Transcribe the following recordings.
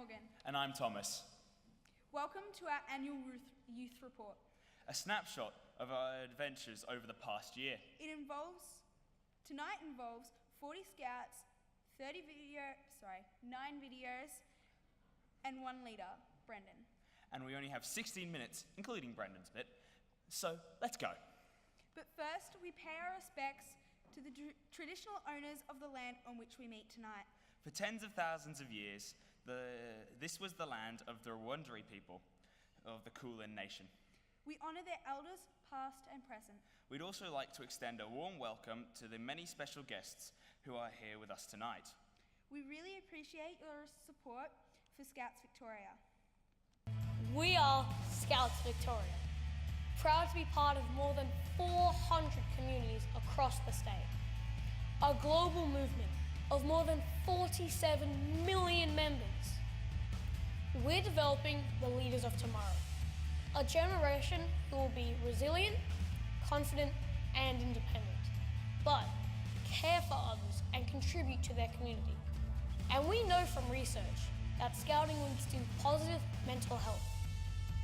Morgan. And I'm Thomas. Welcome to our annual youth report. A snapshot of our adventures over the past year. Tonight involves 40 scouts, 9 videos, and 1 leader, Brendan. And we only have 16 minutes, including Brendan's bit, so let's go. But first, we pay our respects to the traditional owners of the land on which we meet tonight. For tens of thousands of years, this was the land of the Wurundjeri people of the Kulin Nation. We honour their elders, past and present. We'd also like to extend a warm welcome to the many special guests who are here with us tonight. We really appreciate your support for Scouts Victoria. We are Scouts Victoria, proud to be part of more than 400 communities across the state. A global movement of more than 47 million members. We're developing the leaders of tomorrow, a generation who will be resilient, confident, and independent, but care for others and contribute to their community. And we know from research that scouting leads to positive mental health.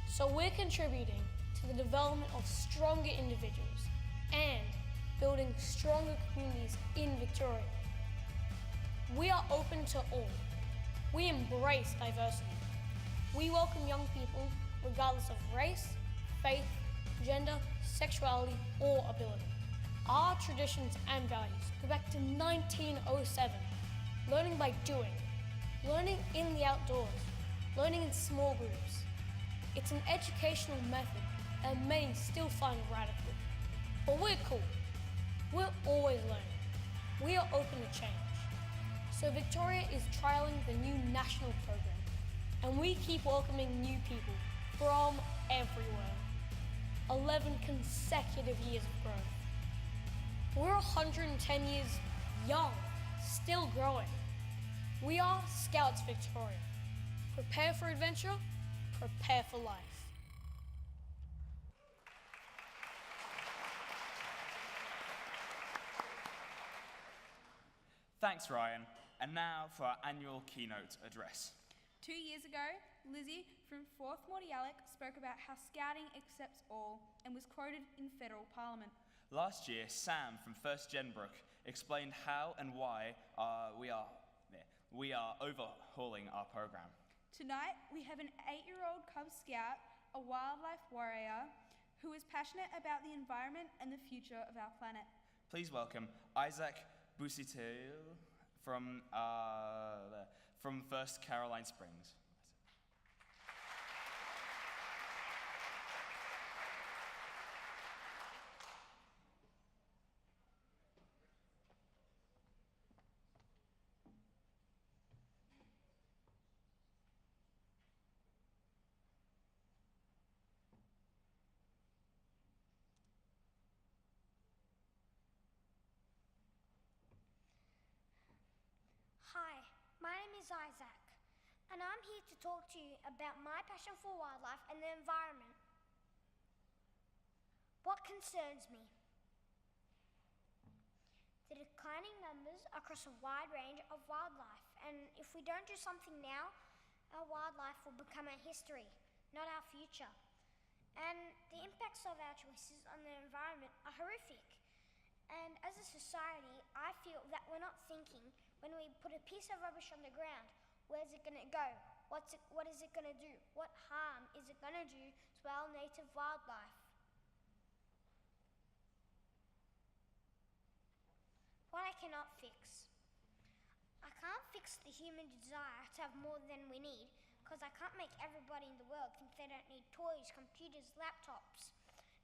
So we're contributing to the development of stronger individuals and building stronger communities in Victoria. We are open to all. We embrace diversity. We welcome young people regardless of race, faith, gender, sexuality, or ability. Our traditions and values go back to 1907. Learning by doing, learning in the outdoors, learning in small groups. It's an educational method that many still find radical. But we're cool. We're always learning. We are open to change. So Victoria is trialling the new national program, and we keep welcoming new people from everywhere. 11 consecutive years of growth. We're 110 years young, still growing. We are Scouts Victoria. Prepare for adventure, prepare for life. Thanks, Ryan. And now for our annual Keynote Address. 2 years ago, Lizzie from 4th Mordialloc spoke about how scouting accepts all and was quoted in federal parliament. Last year, Sam from 1st Genbrook explained how and why we are overhauling our program. Tonight, we have an 8-year-old Cub Scout, a wildlife warrior, who is passionate about the environment and the future of our planet. Please welcome Isaac Busitel from 1st Caroline Springs. Hi, my name is Isaac, and I'm here to talk to you about my passion for wildlife and the environment. What concerns me? The declining numbers across a wide range of wildlife, and if we don't do something now, our wildlife will become our history, not our future. And the impacts of our choices on the environment are horrific. And as a society, I feel that we're not thinking when we put a piece of rubbish on the ground, where's it going to go? What is it going to do? What harm is it going to do to our native wildlife? What I cannot fix. I can't fix the human desire to have more than we need, because I can't make everybody in the world think they don't need toys, computers, laptops.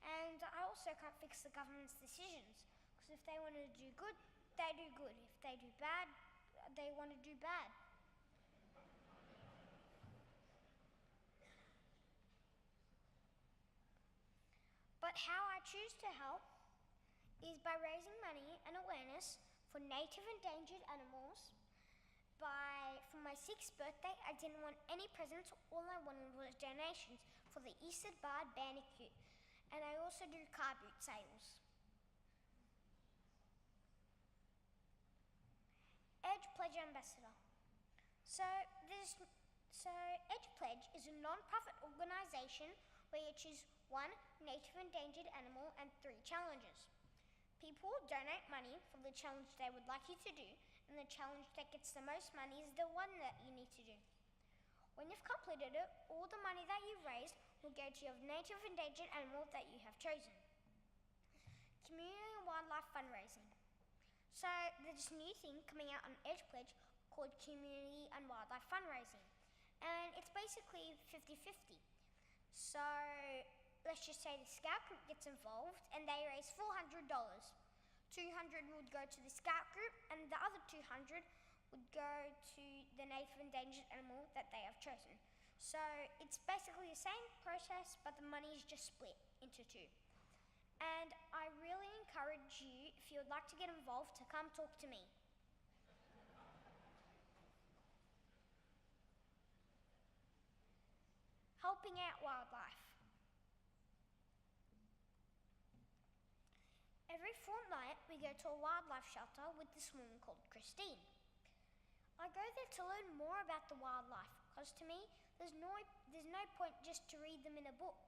And I also can't fix the government's decisions, because if they want to do good, they do good. If they do bad, they want to do bad. But how I choose to help is by raising money and awareness for native endangered animals. For my 6th birthday, I didn't want any presents. All I wanted was donations for the Eastern Barred Bandicoot. And I also do car boot sales. Edge Pledge Ambassador. So So, Edge Pledge is a non-profit organisation where you choose one native endangered animal and 3 challenges. People donate money for the challenge they would like you to do, and the challenge that gets the most money is the one that you need to do. When you've completed it, all the money that you've raised will go to your native endangered animal that you have chosen. Community and wildlife fundraising. So there's this new thing coming out on Edge Pledge called Community and Wildlife Fundraising. And it's basically 50-50. So let's just say the Scout group gets involved and they raise $400. 200 would go to the Scout group and the other 200 would go to the native endangered animal that they have chosen. So it's basically the same process, but the money is just split into 2. And I really encourage you, if you would like to get involved, to come talk to me. Helping out wildlife. Every fortnight, we go to a wildlife shelter with this woman called Christine. I go there to learn more about the wildlife, because to me, there's no point just to read them in a book.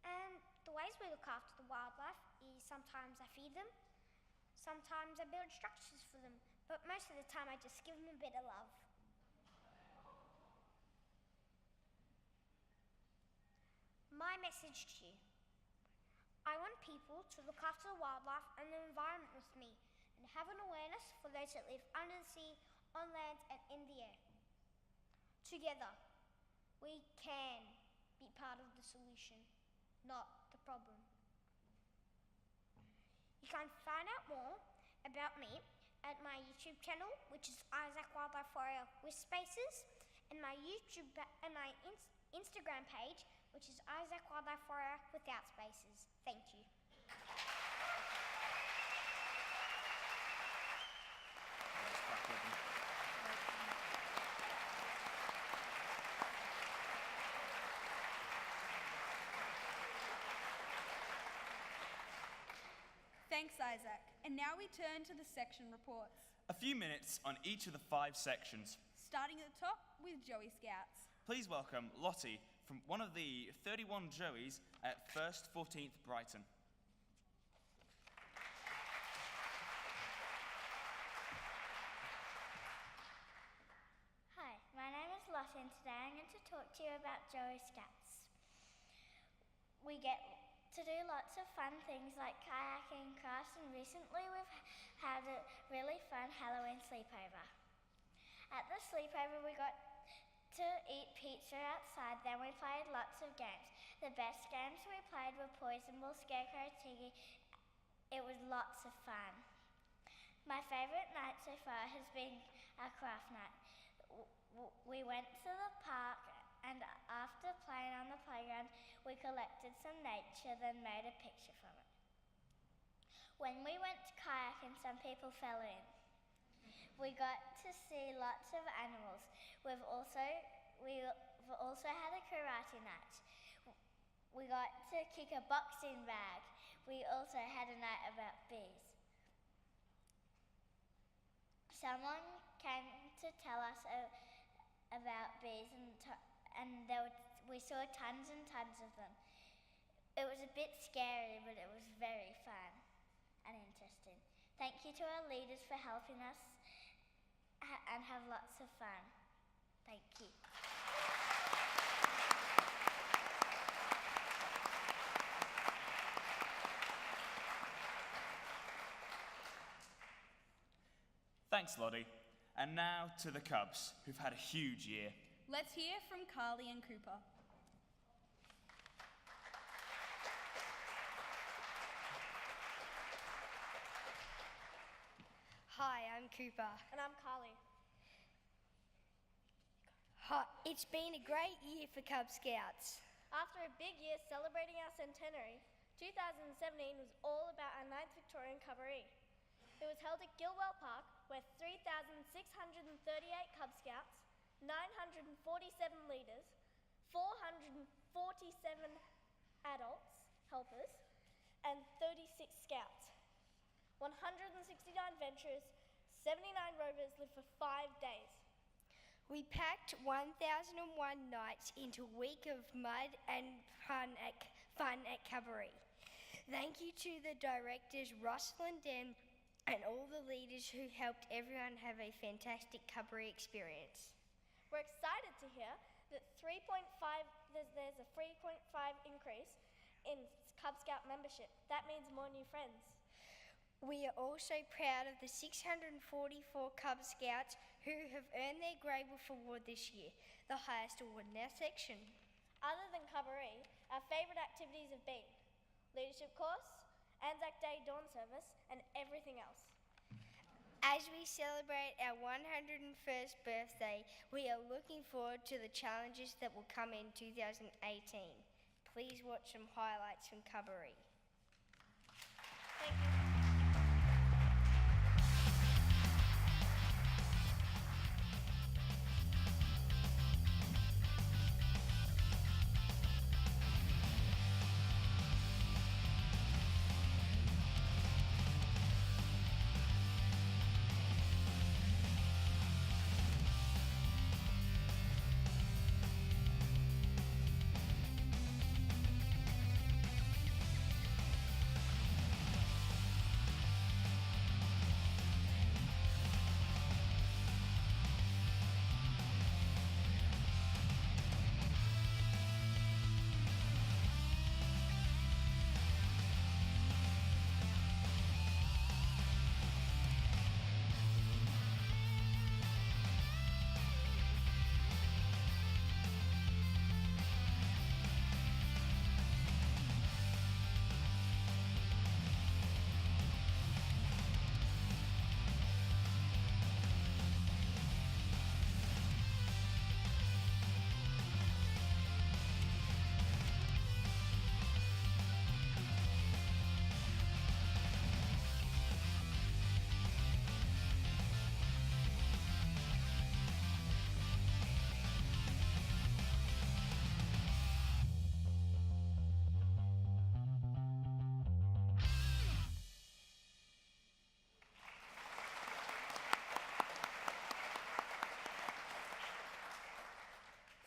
And the ways we look after the wildlife is sometimes I feed them, sometimes I build structures for them, but most of the time I just give them a bit of love. My message to you. I want people to look after the wildlife and the environment with me and have an awareness for those that live under the sea, on land and in the air. Together, we can be part of the solution, not the problem. You can find out more about me at my YouTube channel, which is Isaac Wildlife Warrior with spaces, and my Instagram page, which is Isaac Wildlife Warrior without spaces. Thank you. Thanks, Isaac. And now we turn to the section reports. A few minutes on each of the 5 sections. Starting at the top with Joey Scouts. Please welcome Lottie from one of the 31 Joeys at 1st 14th Brighton. Hi, my name is Lottie and today I'm going to talk to you about Joey Scouts. We get to do lots of fun things like kayaking, crafts, and recently we've had a really fun Halloween sleepover. At the sleepover we got to eat pizza outside, then we played lots of games. The best games we played were Poison Ball, Scarecrow, Tiggy. It was lots of fun. My favourite night so far has been our craft night. We went to the park and after playing on the playground, we collected some nature, then made a picture from it. When we went kayaking, some people fell in. We got to see lots of animals. We've also had a karate night. We got to kick a boxing bag. We also had a night about bees. Someone came to tell us about bees we saw tons and tons of them. It was a bit scary, but it was very fun and interesting. Thank you to our leaders for helping us and have lots of fun. Thank you. Thanks, Lottie. And now to the Cubs, who've had a huge year. Let's hear from Carly and Cooper. Hi, I'm Cooper. And I'm Carly. Hi, it's been a great year for Cub Scouts. After a big year celebrating our centenary, 2017 was all about our 9th Victorian Cubbaree. It was held at Gilwell Park, where 3,638 Cub Scouts, 947 leaders, 447 adults, helpers, and 36 scouts. 169 venturers, 79 rovers lived for 5 days. We packed 1001 nights into a week of mud and fun at Cabaret. Thank you to the directors Russell and Dan and all the leaders who helped everyone have a fantastic Cabaret experience. We're excited to hear that there's a 3.5 increase in Cub Scout membership. That means more new friends. We are also proud of the 644 Cub Scouts who have earned their Grey Wolf Award this year, the highest award in our section. Other than Cabaret, our favourite activities have been leadership course, Anzac Day dawn service, and everything else. As we celebrate our 101st birthday, we are looking forward to the challenges that will come in 2018. Please watch some highlights from Cabaret. Thank you.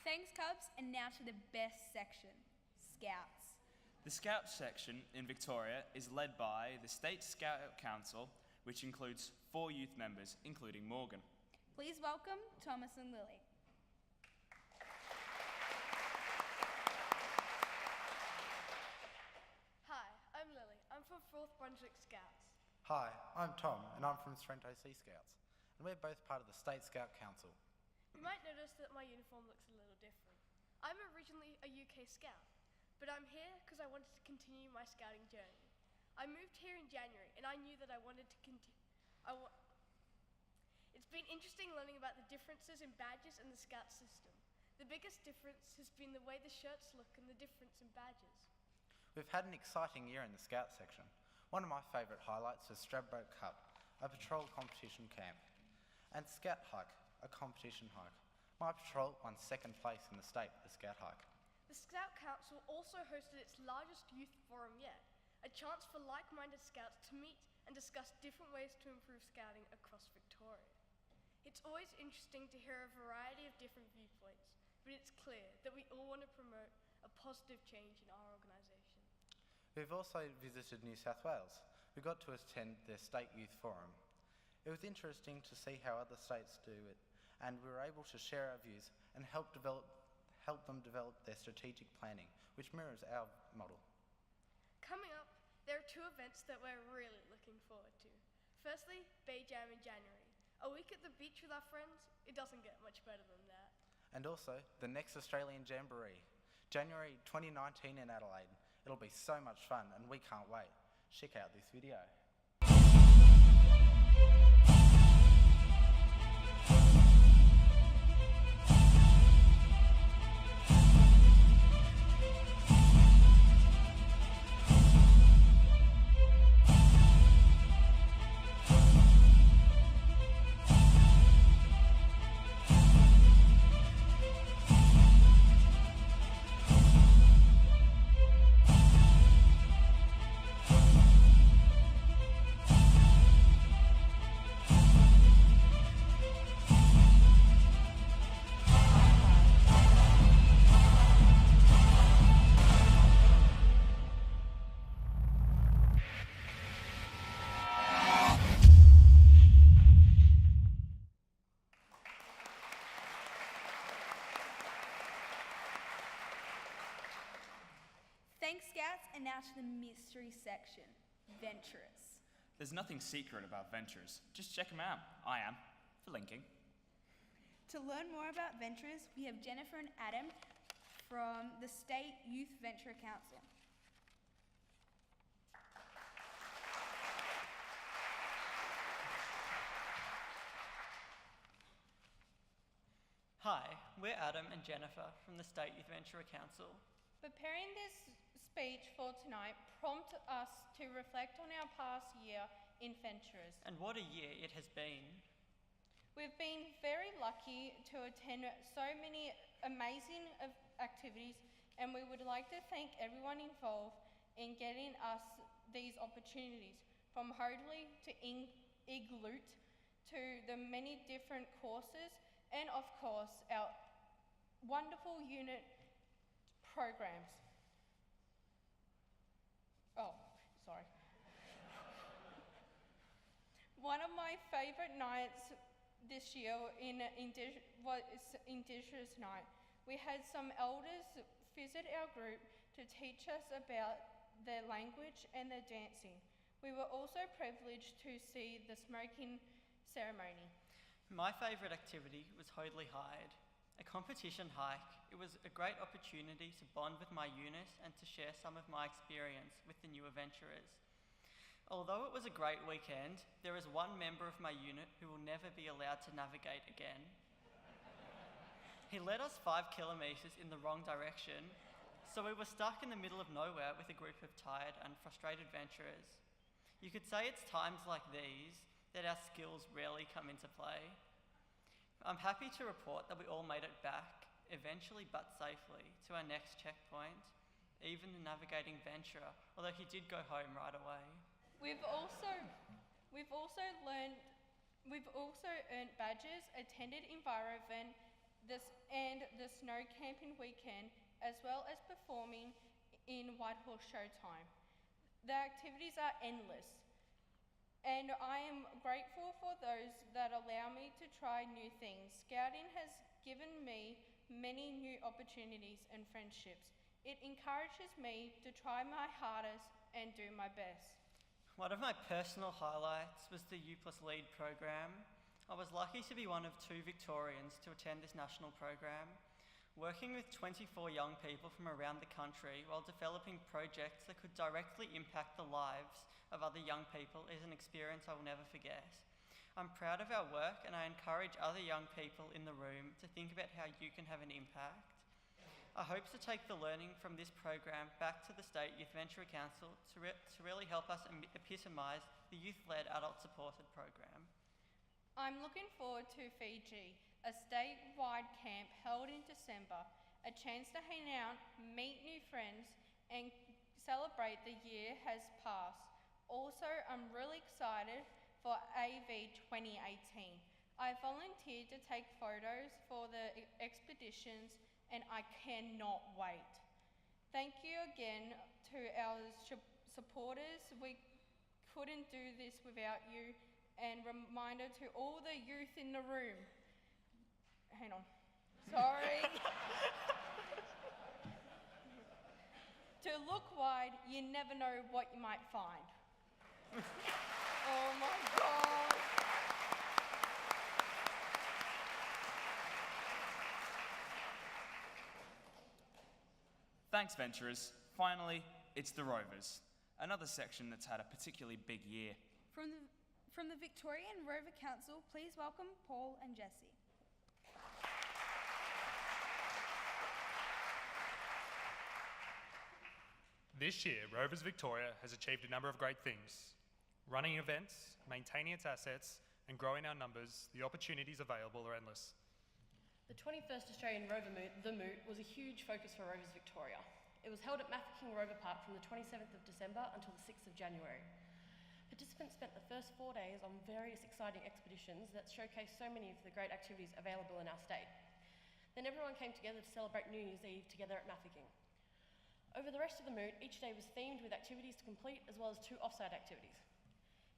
Thanks, Cubs, and now to the best section, Scouts. The Scout section in Victoria is led by the State Scout Council, which includes 4 youth members, including Morgan. Please welcome Thomas and Lily. Hi, I'm Lily. I'm from 4th Brunswick Scouts. Hi, I'm Tom, and I'm from Sorrento Sea Scouts, and we're both part of the State Scout Council. You might notice that my uniform looks a little different. I'm originally a UK Scout, but I'm here because I wanted to continue my scouting journey. I moved here in January, and I knew that I wanted to continue. It's been interesting learning about the differences in badges and the Scout system. The biggest difference has been the way the shirts look and the difference in badges. We've had an exciting year in the Scout section. One of my favourite highlights was Stradbroke Cup, a patrol competition camp, and Scout Hike, a competition hike. My patrol won 2nd place in the state at the Scout Hike. The Scout Council also hosted its largest youth forum yet, a chance for like-minded Scouts to meet and discuss different ways to improve scouting across Victoria. It's always interesting to hear a variety of different viewpoints, but it's clear that we all want to promote a positive change in our organisation. We've also visited New South Wales. We got to attend their State Youth Forum. It was interesting to see how other states do it, and we were able to share our views and help them develop their strategic planning, which mirrors our model. Coming up, there are 2 events that we're really looking forward to. Firstly, Bay Jam in January. A week at the beach with our friends, it doesn't get much better than that. And also, the next Australian Jamboree, January 2019 in Adelaide. It'll be so much fun, and we can't wait. Check out this video. Thanks, Scouts, and now to the mystery section, Venturers. There's nothing secret about Venturers. Just check them out. I am, for linking. To learn more about Venturers, we have Jennifer and Adam from the State Youth Venturer Council. Hi, we're Adam and Jennifer from the State Youth Venturer Council. Preparing this speech for tonight prompted us to reflect on our past year in Venturers. And what a year it has been. We've been very lucky to attend so many amazing activities, and we would like to thank everyone involved in getting us these opportunities, from Hoadley to Igloo to the many different courses, and of course our wonderful unit programs. Oh, sorry. One of my favourite nights this year was Indigenous Night. We had some elders visit our group to teach us about their language and their dancing. We were also privileged to see the smoking ceremony. My favourite activity was Hoadley Hyde, a competition hike. It was a great opportunity to bond with my unit and to share some of my experience with the new adventurers. Although it was a great weekend, there is one member of my unit who will never be allowed to navigate again. He led us 5 kilometres in the wrong direction, so we were stuck in the middle of nowhere with a group of tired and frustrated venturers. You could say it's times like these that our skills rarely come into play. I'm happy to report that we all made it back, eventually but safely, to our next checkpoint, even the navigating venturer, although he did go home right away. We've also earned badges, attended Envirovent and the snow camping weekend, as well as performing in Whitehall Showtime. The activities are endless, and I am grateful for those that allow me to try new things. Scouting has given me many new opportunities and friendships. It encourages me to try my hardest and do my best. One of my personal highlights was the U+ Lead program. I was lucky to be one of 2 Victorians to attend this national program. Working with 24 young people from around the country while developing projects that could directly impact the lives of other young people is an experience I will never forget. I'm proud of our work, and I encourage other young people in the room to think about how you can have an impact. I hope to take the learning from this program back to the State Youth Venturer Council to really help us epitomise the youth-led adult-supported program. I'm looking forward to Fiji, a statewide camp held in December, a chance to hang out, meet new friends, and celebrate the year has passed. Also, I'm really excited for AV 2018. I volunteered to take photos for the expeditions, and I cannot wait. Thank you again to our supporters. We couldn't do this without you. And reminder to all the youth in the room. Hang on. Sorry. To look wide, you never know what you might find. Oh my God. Thanks, Venturers. Finally, it's the Rovers, another section that's had a particularly big year. From the Victorian Rover Council, please welcome Paul and Jessie. This year, Rovers Victoria has achieved a number of great things. Running events, maintaining its assets, and growing our numbers, the opportunities available are endless. The 21st Australian Rover Moot, the Moot, was a huge focus for Rovers Victoria. It was held at Mafeking Rover Park from the 27th of December until the 6th of January. Participants spent the first 4 days on various exciting expeditions that showcased so many of the great activities available in our state. Then everyone came together to celebrate New Year's Eve together at Mafeking. Over the rest of the Moot, each day was themed with activities to complete as well as 2 off-site activities.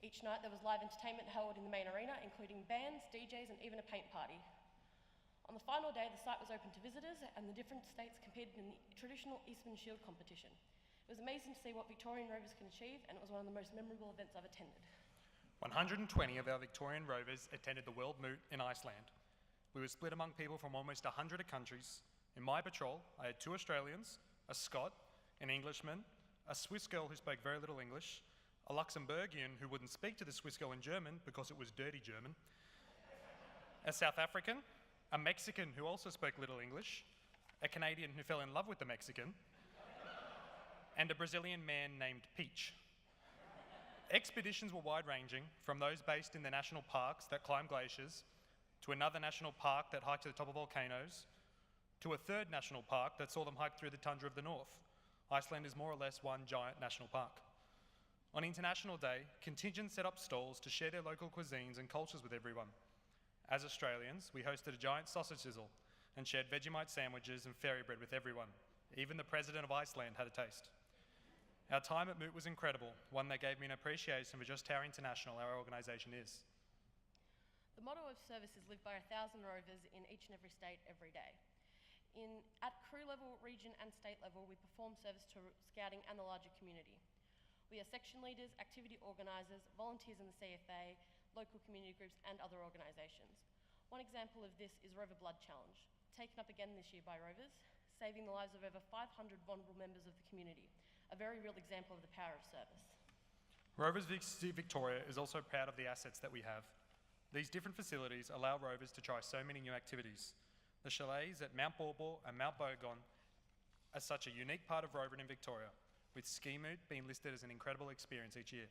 Each night there was live entertainment held in the main arena, including bands, DJs, and even a paint party. On the final day, the site was open to visitors, and the different states competed in the traditional Eastman Shield competition. It was amazing to see what Victorian Rovers can achieve, and it was one of the most memorable events I've attended. 120 of our Victorian Rovers attended the World Moot in Iceland. We were split among people from almost 100 countries. In my patrol, I had 2 Australians, a Scot, an Englishman, a Swiss girl who spoke very little English, a Luxembourgian who wouldn't speak to the Swiss girl in German because it was dirty German, a South African, a Mexican who also spoke little English, a Canadian who fell in love with the Mexican, and a Brazilian man named Peach. Expeditions were wide-ranging, from those based in the national parks that climb glaciers, to another national park that hiked to the top of volcanoes, to a third national park that saw them hike through the tundra of the north. Iceland is more or less one giant national park. On International Day, contingents set up stalls to share their local cuisines and cultures with everyone. As Australians, we hosted a giant sausage sizzle and shared Vegemite sandwiches and fairy bread with everyone. Even the president of Iceland had a taste. Our time at Moot was incredible, one that gave me an appreciation for just how international our organisation is. The motto of service is lived by 1,000 Rovers in each and every state every day. At crew level, region and state level, we perform service to Scouting and the larger community. We are section leaders, activity organisers, volunteers in the CFA, local community groups and other organisations. One example of this is Rover Blood Challenge, taken up again this year by Rovers, saving the lives of over 500 vulnerable members of the community. A very real example of the power of service. Rovers Victoria is also proud of the assets that we have. These different facilities allow Rovers to try so many new activities. The chalets at Mount Bawbor and Mount Bogon are such a unique part of Rover in Victoria, with Ski Moot being listed as an incredible experience each year.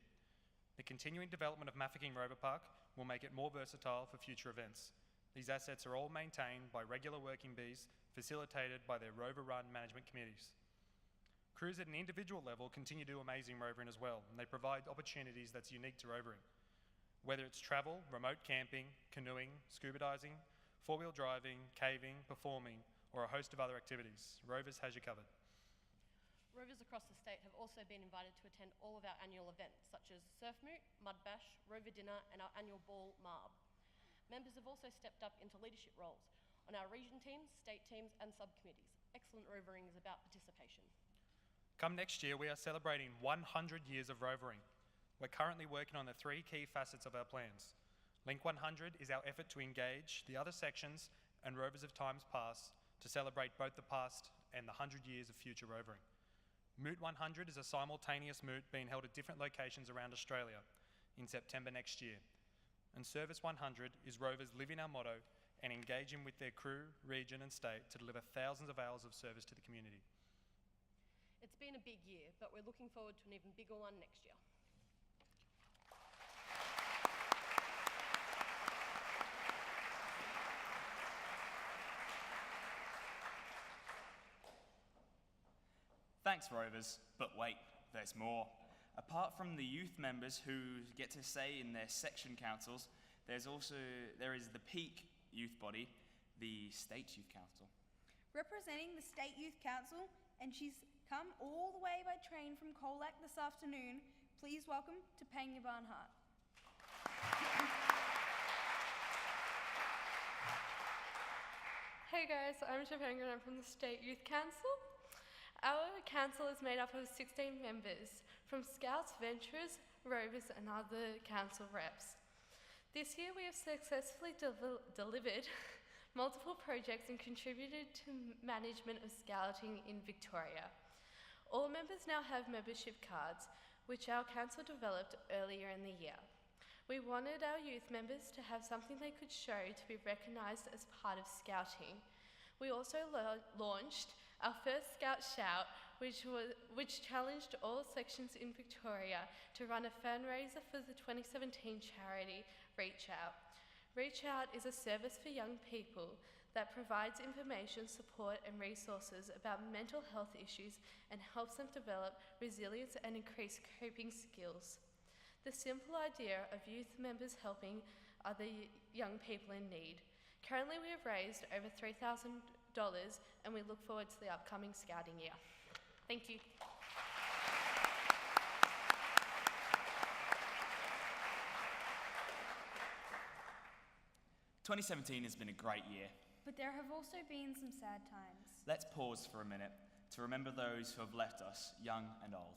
The continuing development of Mafeking Rover Park will make it more versatile for future events. These assets are all maintained by regular working bees, facilitated by their Rover-run management committees. Crews at an individual level continue to do amazing rovering as well, and they provide opportunities that's unique to rovering. Whether it's travel, remote camping, canoeing, scuba diving, four-wheel driving, caving, performing, or a host of other activities, Rovers has you covered. Rovers across the state have also been invited to attend all of our annual events, such as Surf Moot, Mud Bash, Rover Dinner, and our annual ball, Marb. Members have also stepped up into leadership roles on our region teams, state teams, and subcommittees. Excellent rovering is about participation. Come next year, we are celebrating 100 years of rovering. We're currently working on the 3 key facets of our plans. Link 100 is our effort to engage the other sections and Rovers of times past to celebrate both the past and the 100 years of future rovering. Moot 100 is a simultaneous moot being held at different locations around Australia in September next year. And Service 100 is Rovers living our motto and engaging with their crew, region and state to deliver thousands of hours of service to the community. It's been a big year, but we're looking forward to an even bigger one next year. Thanks, Rovers, but wait, there's more. Apart from the youth members who get to say in their section councils, there is the peak youth body, the State Youth Council. Representing the State Youth Council, and she's come all the way by train from Colac this afternoon, please welcome Topanga Barnhart. Hey guys, I'm Topanga and I'm from the State Youth Council. Our council is made up of 16 members from Scouts, Venturers, Rovers and other council reps. This year we have successfully delivered multiple projects and contributed to management of scouting in Victoria. All members now have membership cards, which our council developed earlier in the year. We wanted our youth members to have something they could show to be recognised as part of scouting. We also launched our first Scout Shout, which challenged all sections in Victoria to run a fundraiser for the 2017 charity Reach Out. Reach Out is a service for young people that provides information, support and resources about mental health issues and helps them develop resilience and increase coping skills. The simple idea of youth members helping other young people in need. Currently we have raised over $3,000 and we look forward to the upcoming scouting year. Thank you. "2017 has been a great year. But there have also been some sad times. Let's pause for a minute. to remember those who have left us, young and old.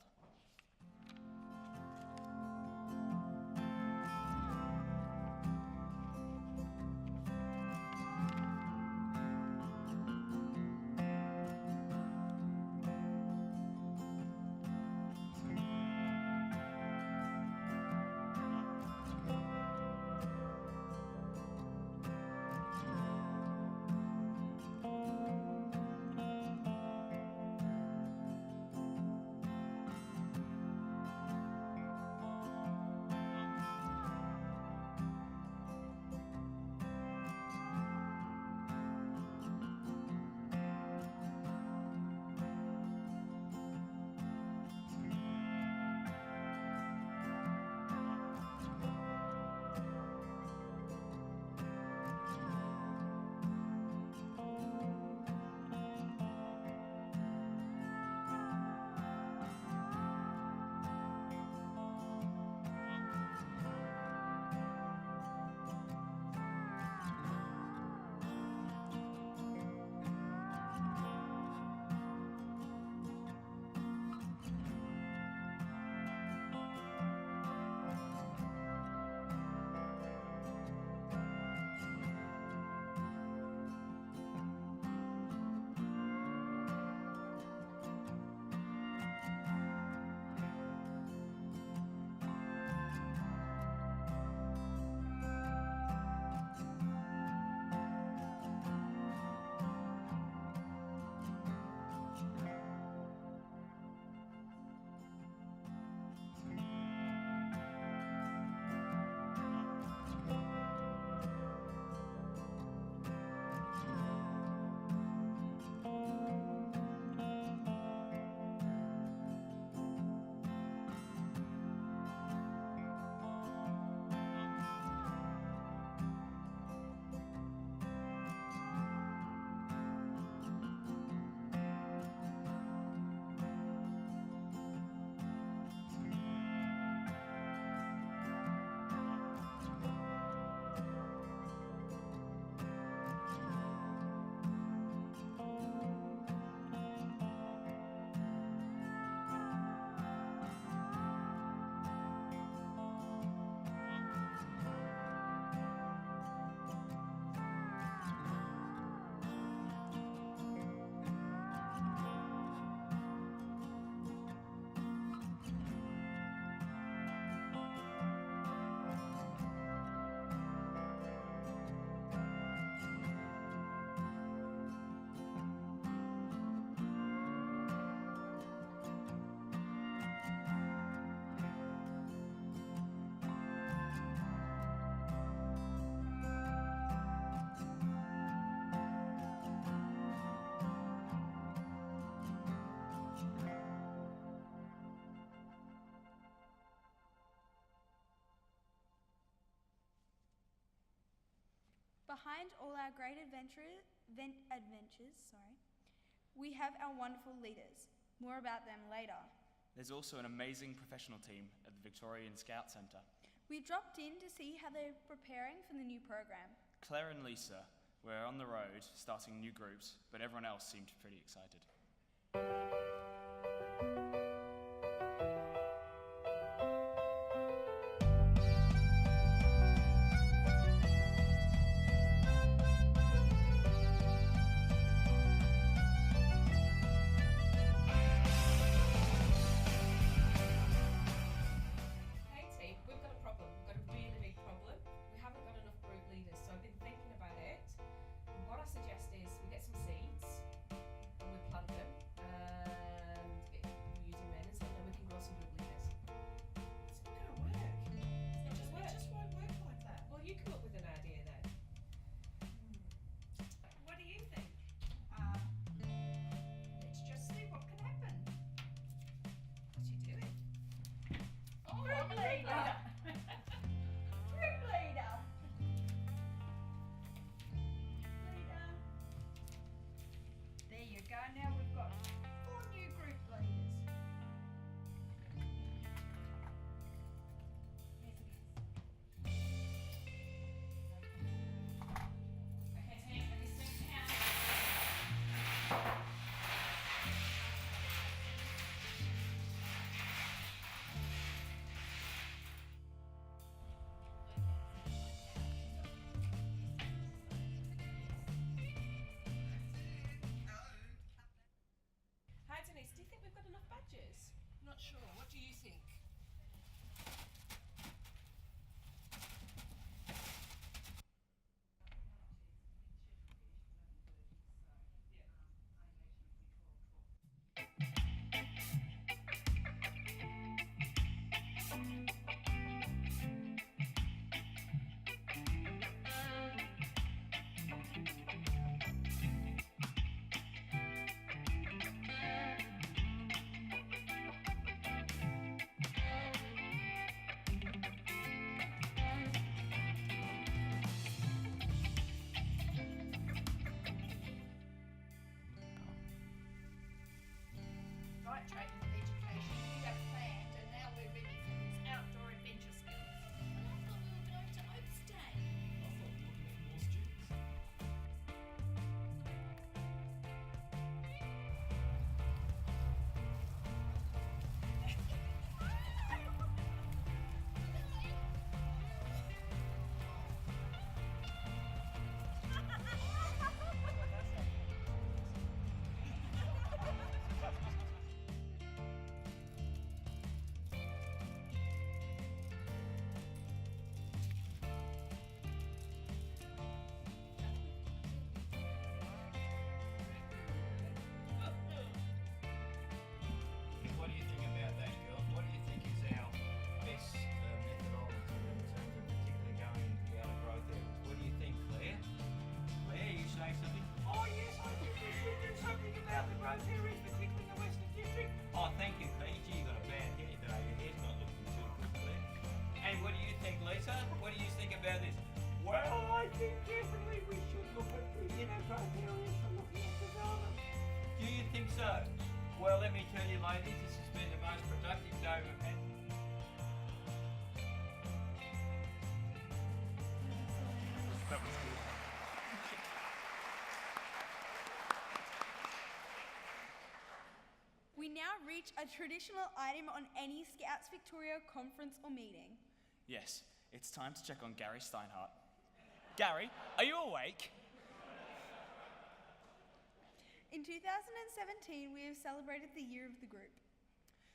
Behind all our great adventures, we have our wonderful leaders. More about them later. There's also an amazing professional team at the Victorian Scout Centre. We dropped in to see how they're preparing for the new program. Claire and Lisa were on the road starting new groups, but everyone else seemed pretty excited. Now we've got 4 new group leaders. Okay, team, this is count. Jess? Not sure. What do you think? Right, training and education. We have planned and now we're ready for these outdoor adventure skills. But I thought we were going to Oaks Day. I thought we were looking at more students. What do you think about that, girls? What do you think is our best methodology in terms of particularly going into the outer growth areas? What do you think, Claire? Claire, you saying something? Oh yes, I think we should do something about the growth areas, particularly in the Western District. Oh, thank you, Claire. Gee, you got a bad hair today. Your hair's not looking too good, Claire. And what do you think, Lisa? What do you think about this? Well, I think definitely we should look at the growth areas for looking at development. Do you think so? Well, let me tell you, ladies, this has been the most productive day we've had. That was good. We now reach a traditional item on any Scouts Victoria conference or meeting. Yes, it's time to check on Gary Steinhardt. Gary, are you awake? In 2017, we have celebrated the year of the group.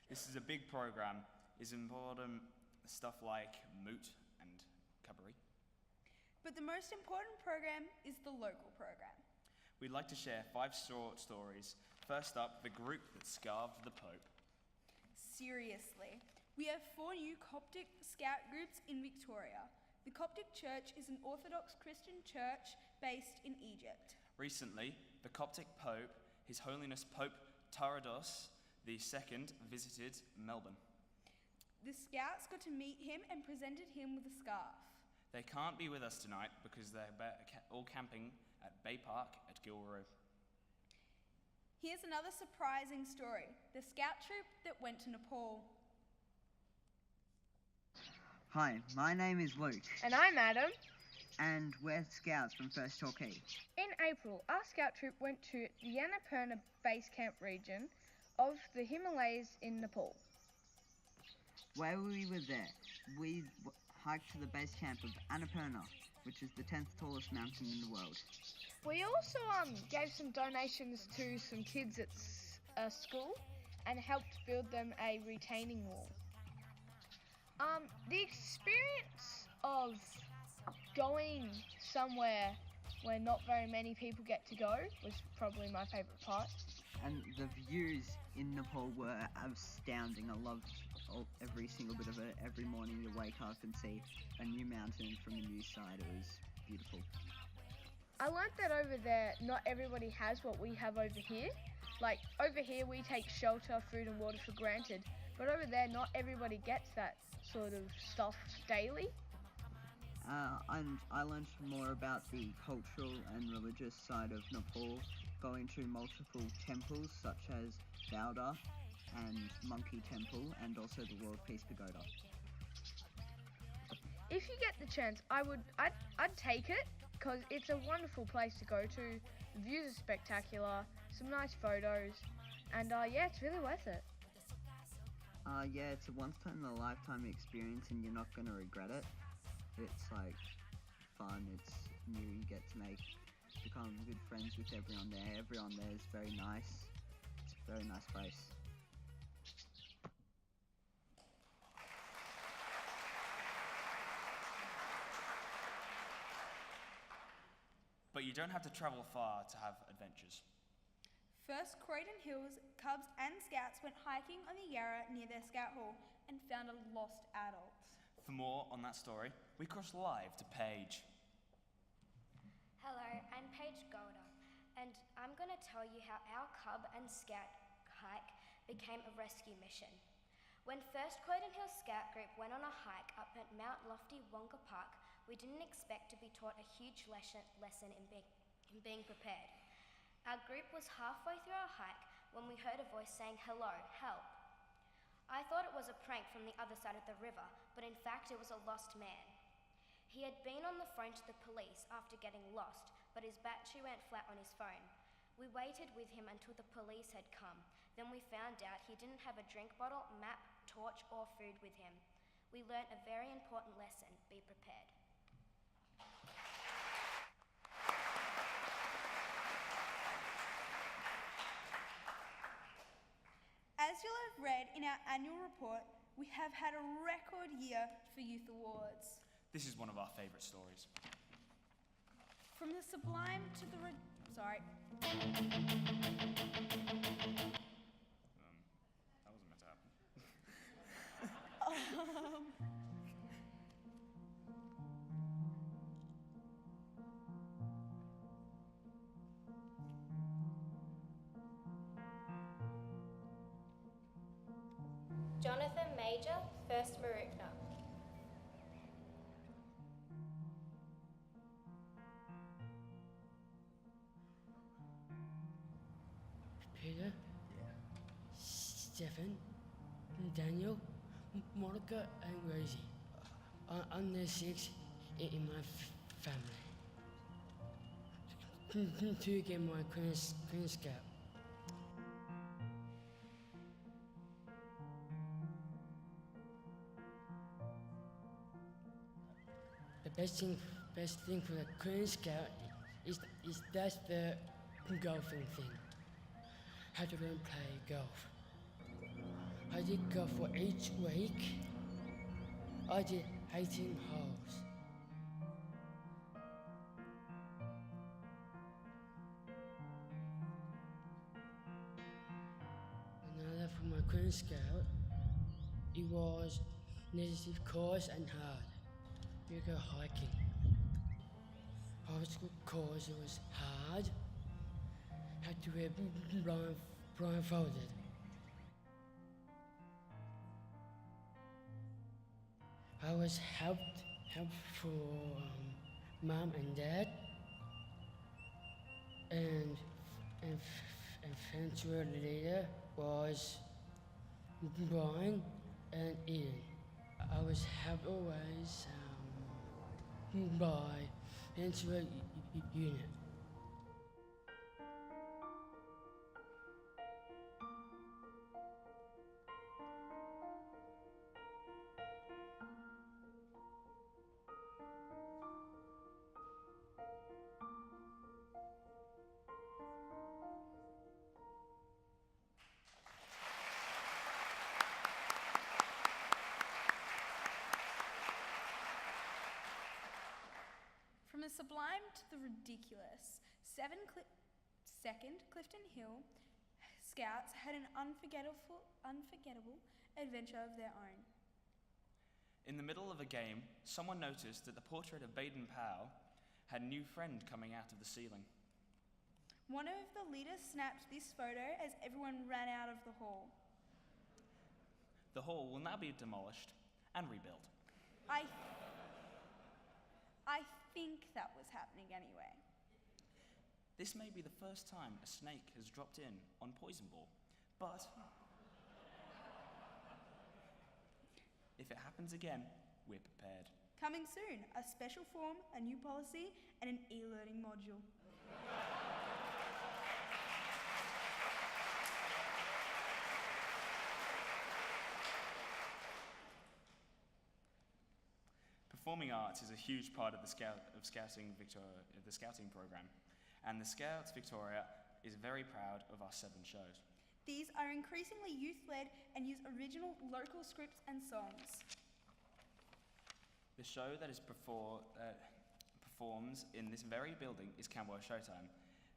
This is a big program. Is important stuff like moot and cubbery. But the most important program is the local program. We'd like to share 5 short stories. First up, the group that scarved the Pope. Seriously, we have 4 new Coptic Scout groups in Victoria. The Coptic Church is an Orthodox Christian church based in Egypt. Recently, the Coptic Pope, His Holiness Pope Tarados II, visited Melbourne. The Scouts got to meet him and presented him with a scarf. They can't be with us tonight because they're all camping at Bay Park at Gilroy. Here's another surprising story. The Scout troop that went to Nepal. Hi, my name is Luke. And I'm Adam. And we're Scouts from First Torquay. In April, our Scout troop went to the Annapurna Base Camp region of the Himalayas in Nepal. While we were there, we hiked to the base camp of Annapurna, which is the 10th tallest mountain in the world. We also gave some donations to some kids at a school and helped build them a retaining wall. The experience of going somewhere where not very many people get to go was probably my favourite part. And the views in Nepal were astounding. I loved every single bit of it. Every morning you wake up and see a new mountain from a new side. It was beautiful. I learnt that over there, not everybody has what we have over here. Like, over here we take shelter, food and water for granted, but over there not everybody gets that sort of stuff daily. And I learned more about the cultural and religious side of Nepal, going to multiple temples such as Bauda and Monkey Temple, and also the World Peace Pagoda. If you get the chance, I'd take it, because it's a wonderful place to go to. The views are spectacular, some nice photos, and yeah, it's really worth it. Yeah, it's a once-in-a-lifetime experience and you're not going to regret it. It's like fun, it's new, you get to become good friends with everyone there. Everyone there is very nice. It's a very nice place. but you don't have to travel far to have adventures. First, Croydon Hills, Cubs and Scouts went hiking on the Yarra near their Scout Hall and found a lost adult. For more on that story, we cross live to Paige. Hello, I'm Paige Golder, and I'm going to tell you how our Cub and Scout hike became a rescue mission. When first Croydon Hills Scout Group went on a hike up at Mount Lofty Wonga Park, we didn't expect to be taught a huge lesson in being prepared. Our group was halfway through our hike when we heard a voice saying, "Hello, help." I thought it was a prank from the other side of the river, but in fact it was a lost man. He had been on the phone to the police after getting lost, but his battery went flat on his phone. We waited with him until the police had come. Then we found out he didn't have a drink bottle, map, torch or food with him. We learnt a very important lesson: be prepared. As you'll have read in our annual report, we have had a record year for youth awards. This is one of our favourite stories. From the sublime to the That wasn't meant to happen. Jonathan Major, 1st Marukna. Peter, Stephen, Daniel, Monica and Rosie. I'm the 6th in my family. To get my Queen Scout. The best thing for the Queen Scout is that's the golfing thing. How to learn to play golf. I did golf for each week. I did 18 holes. Another for my Queen Scout, it was negative course and hard. We go hiking. Obstacle course was hard. Had to wear blindfolded. I was helped for Mom and Dad, and eventual leader was Brian and Ian. I was helped always by Ventura Unit. From the sublime to the ridiculous, 2nd Clifton Hill Scouts had an unforgettable adventure of their own. In the middle of a game, someone noticed that the portrait of Baden Powell had a new friend coming out of the ceiling. One of the leaders snapped this photo as everyone ran out of the hall. The hall will now be demolished and rebuilt. I think that was happening anyway. This may be the first time a snake has dropped in on Poison Ball, but if it happens again, we're prepared. Coming soon, a special form, a new policy, and an e-learning module. Performing arts is a huge part of the Scouting program, and the Scouts Victoria is very proud of our 7 shows. These are increasingly youth-led and use original local scripts and songs. The show that is performed performs in this very building is Camberwell Showtime,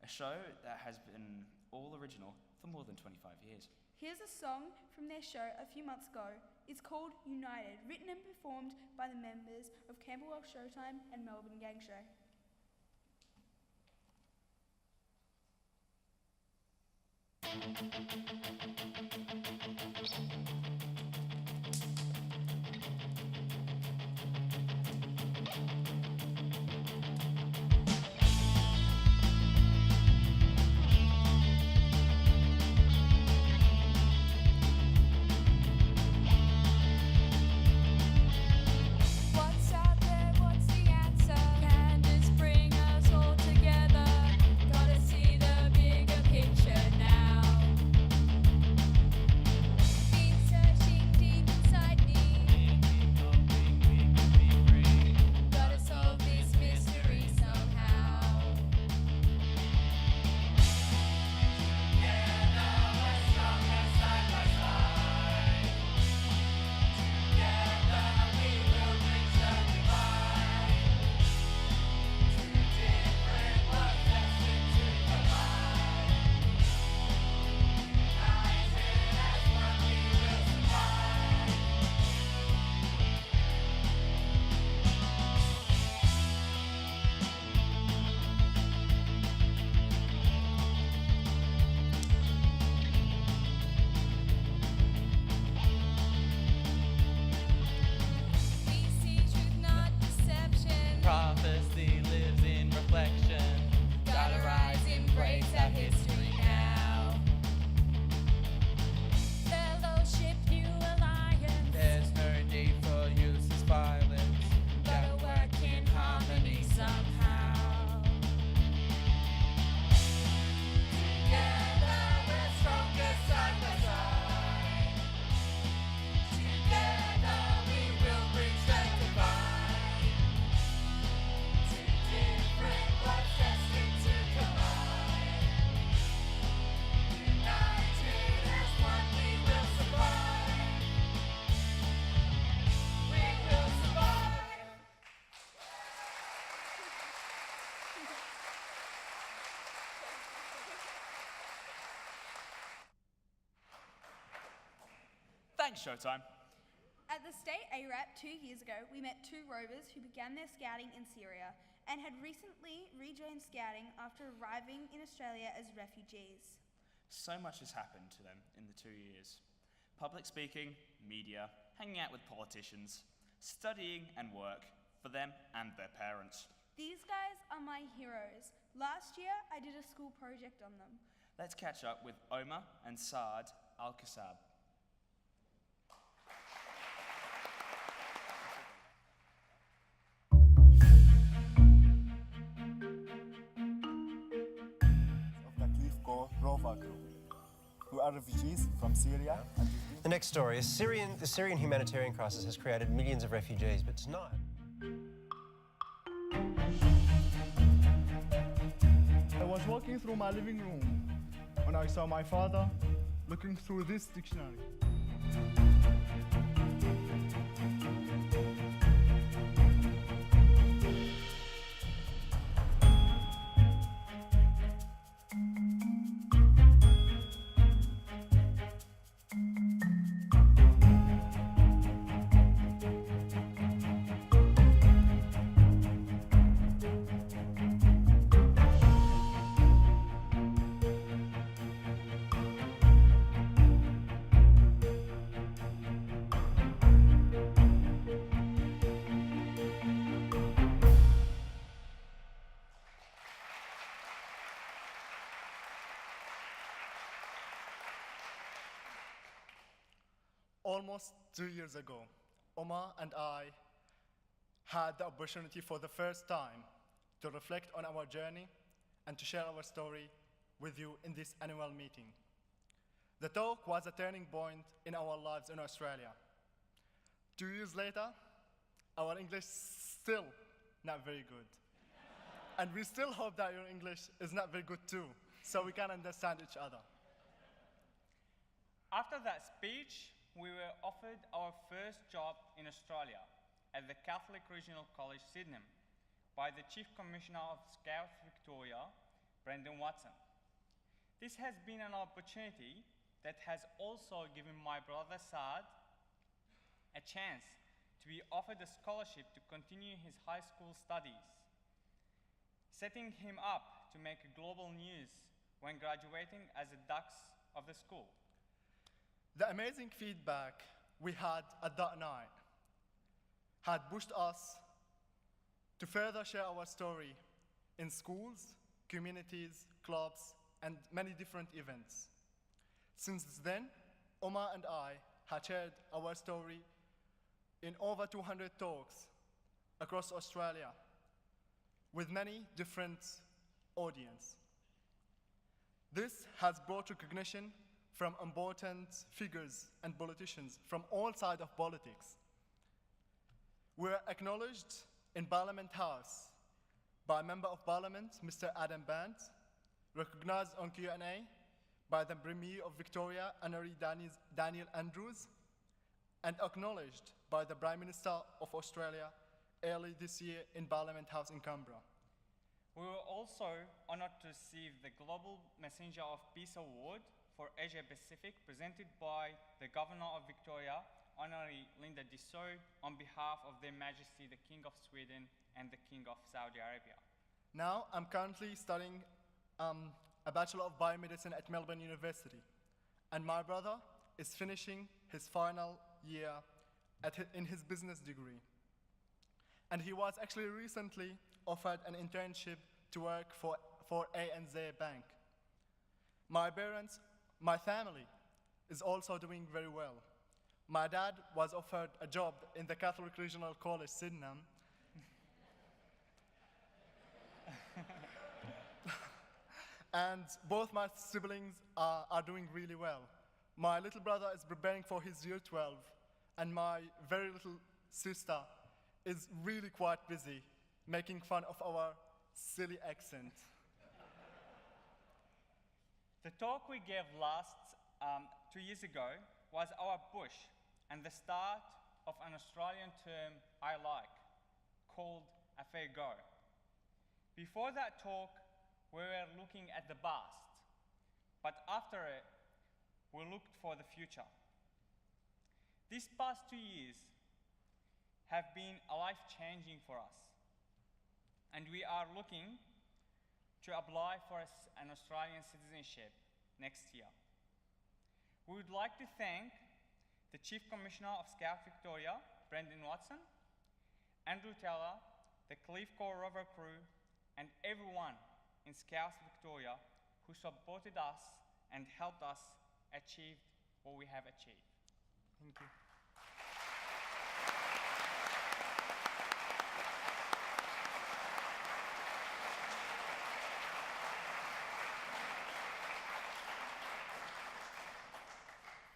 a show that has been all original for more than 25 years. Here's a song from their show a few months ago. It's called United, written and performed by the members of Camberwell Showtime and Melbourne Gang Show. What's out there? What's the answer? Can this bring us all together? Gotta see the bigger picture now. Been searching deep inside me. Gotta solve this mystery somehow. Together we're stronger side by side. Together we will bridge the divide. Two different worlds destined to collide. United as one we will survive. We see truth, not deception. Prophecy lives in reflection. Gotta rise, embrace our history now. Fellowship, new alliance. There's no need for useless violence. Gotta work in harmony somehow. Together we're stronger side by side. Together we will bridge the divide. Two different worlds destined to collide. United as one we will survive. We will survive. Thanks, Showtime. At the state ARAP 2 years ago, we met two Rovers who began their scouting in Syria and had recently rejoined scouting after arriving in Australia as refugees. So much has happened to them in the 2 years. Public speaking, media, hanging out with politicians, studying and work for them and their parents. These guys are my heroes. Last year, I did a school project on them. Let's catch up with Omar and Saad Al-Qassab. Of the Cliff Core Rover Group, who are refugees from Syria. The next story. The Syrian humanitarian crisis has created millions of refugees, but tonight... I was walking through my living room when I saw my father looking through this dictionary. Almost 2 years ago, Omar and I had the opportunity for the first time to reflect on our journey and to share our story with you in this annual meeting. The talk was a turning point in our lives in Australia. 2 years later, our English still not very good. And we still hope that your English is not very good too, so we can understand each other. After that speech, we were offered our first job in Australia at the Catholic Regional College, Sydenham, by the Chief Commissioner of Scouts Victoria, Brendan Watson. This has been an opportunity that has also given my brother Saad a chance to be offered a scholarship to continue his high school studies, setting him up to make global news when graduating as a dux of the school. The amazing feedback we had at that night had pushed us to further share our story in schools, communities, clubs, and many different events. Since then, Omar and I had shared our story in over 200 talks across Australia with many different audiences. This has brought recognition from important figures and politicians from all sides of politics. We were acknowledged in Parliament House by Member of Parliament, Mr. Adam Band, recognized on Q&A by the Premier of Victoria, Honorary Daniel Andrews, and acknowledged by the Prime Minister of Australia early this year in Parliament House in Canberra. We were also honored to receive the Global Messenger of Peace Award for Asia Pacific presented by the Governor of Victoria, Honorary Linda Dessau, on behalf of Their Majesty the King of Sweden and the King of Saudi Arabia. Now I'm currently studying a Bachelor of Biomedicine at Melbourne University, and my brother is finishing his final year in his business degree. And he was actually recently offered an internship to work for ANZ Bank. My parents, my family is also doing very well. My dad was offered a job in the Catholic Regional College, Sydenham. And both my siblings are doing really well. My little brother is preparing for his year 12, and my very little sister is really quite busy making fun of our silly accent. The talk we gave last 2 years ago was our bush and the start of an Australian term I like, called a fair go. Before that talk, we were looking at the past, but after it, we looked for the future. These past 2 years have been life-changing for us, and we are looking to apply for an Australian citizenship next year. We would like to thank the Chief Commissioner of Scouts Victoria, Brendan Watson, Andrew Teller, the Cliff Core Rover crew, and everyone in Scouts Victoria who supported us and helped us achieve what we have achieved. Thank you.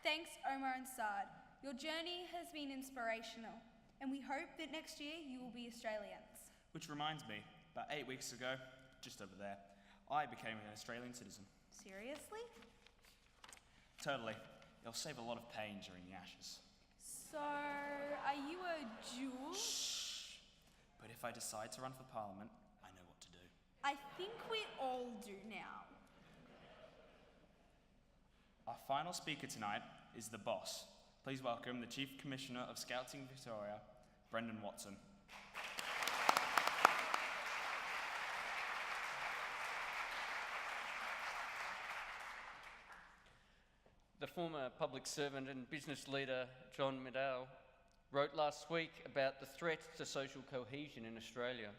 Thanks, Omar and Saad. Your journey has been inspirational, and we hope that next year you will be Australians. Which reminds me, about 8 weeks ago, just over there, I became an Australian citizen. Seriously? Totally. It'll save a lot of pain during the Ashes. So, are you a dual? Shh. But if I decide to run for Parliament, I know what to do. I think we all do now. Our final speaker tonight is the boss. Please welcome the Chief Commissioner of Scouting Victoria, Brendan Watson. The former public servant and business leader, John Medall, wrote last week about the threat to social cohesion in Australia.